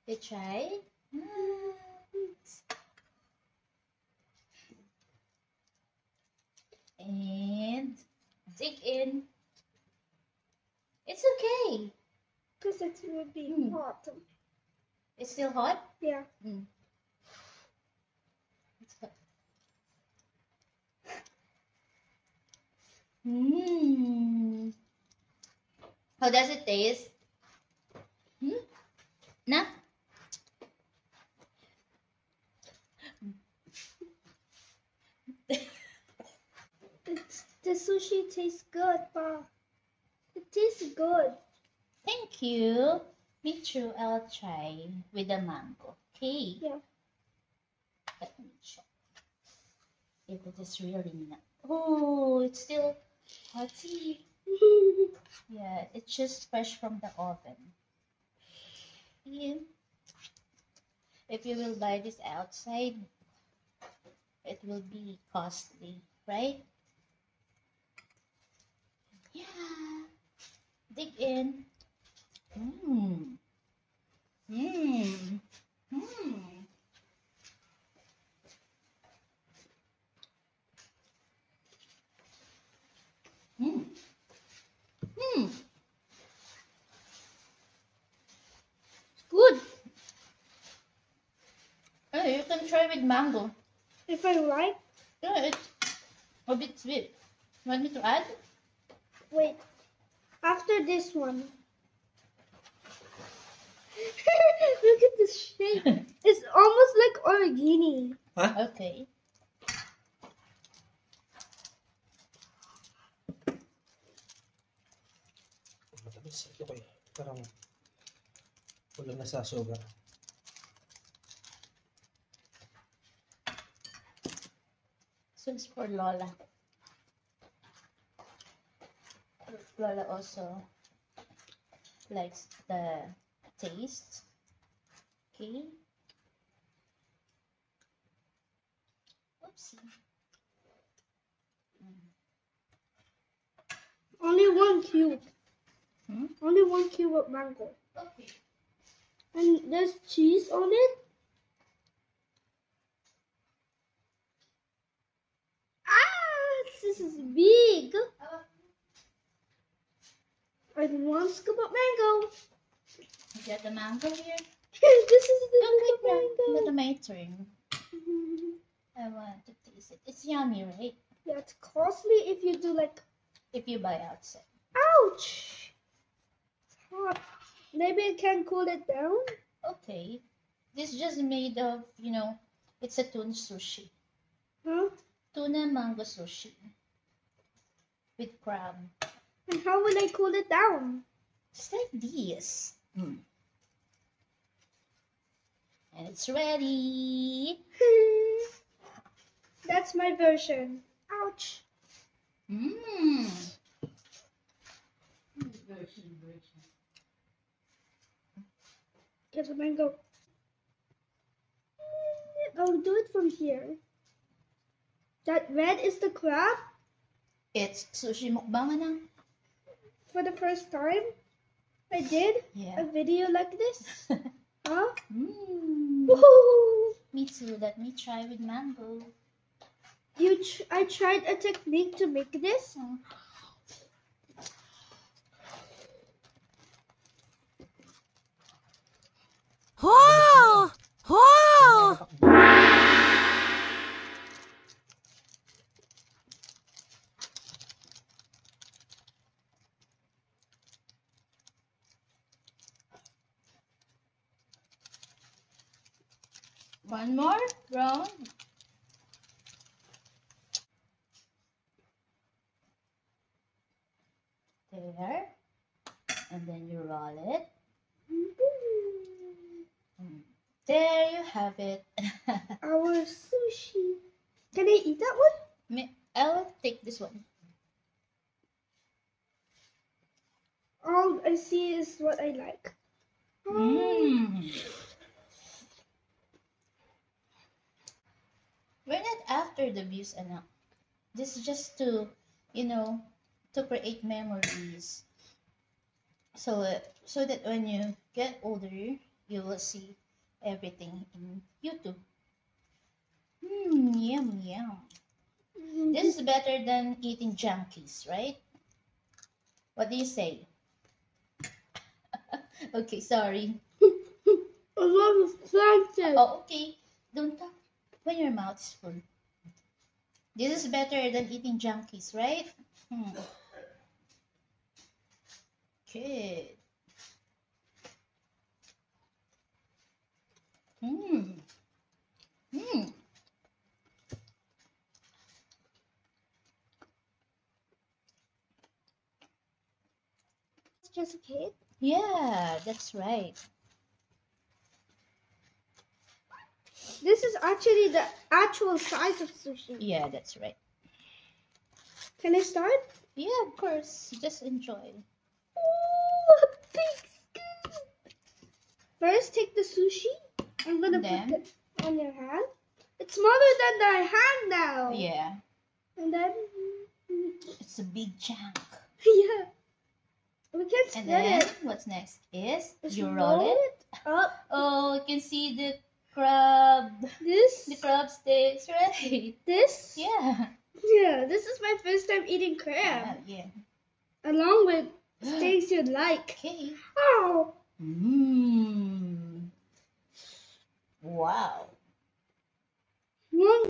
You try? And dig in. It's okay. Because it will be hot. It's still hot? Yeah. It's hot. How does it taste? Na? The sushi tastes good, Pa. It tastes good. Thank you. Me too. I'll try with the mango. Okay. Yeah. Let me check if it is really not. Oh, it's still hotty. Yeah, it's just fresh from the oven. Yeah. If you will buy this outside, it will be costly, right? Yeah. Dig in. Mmm. Mmm. Mmm. Mmm. Mmm. It's good. Hey, you can try with mango. If I like. Yeah, it's a bit sweet. Want me to add? Wait. After this one. Look at this shape. It's almost like origami. Huh? Okay. Matamis. Okay. Parang kulang na sa sugar. So it's for Lola. Lola also likes the taste. Okay. Oopsie. Only one cube. Hmm? Only one cube of mango. Okay. And there's cheese on it. Ah, this is big. And one scoop of mango. You got the mango here? This is the Okay, scoop of mango. not my turn. I want to taste it. It's yummy, right? Yeah, it's costly if you do like. If you buy outside. Ouch! It's hot. Maybe I can cool it down. Okay. This is just made of, it's a tuna sushi. Huh? Tuna mango sushi. With crab. And how will I cool it down? Just like this. And it's ready. That's my version. Ouch. Mmm. Get the mango. I'll do it from here. That red is the crab? It's sushi mukbang na. For the first time, I did a video like this. Huh? Woohoo! Me too. Let me try with mango. I tried a technique to make this. Whoa! Whoa! One more round. There. And then you roll it. There you have it. Our sushi. Can I eat that one? I'll take this one. All I see is what I like. We're not after the views, anak. This is just to, to create memories. So that when you get older, you will see everything in YouTube. Yum, yum. This is better than eating junkies, right? What do you say? Okay, sorry. A lot of planted. Oh, okay. Don't talk when your mouth is full. This is better than eating junkies, right? Good. It's just a cake. Yeah, that's right. This is actually the actual size of sushi. Yeah, that's right. Can I start? Yeah, of course. Just enjoy. Ooh, a big scoop. First, take the sushi. I'm gonna put it on your hand. It's smaller than the hand now. Yeah. And then It's a big chunk. yeah. We can spread And then it. what's next is Just you roll it up. Oh, you can see the crab. This. The crab sticks, right? This. Yeah. Yeah. This is my first time eating crab. Yeah. Along with things you'd like. Okay. Oh. Wow. One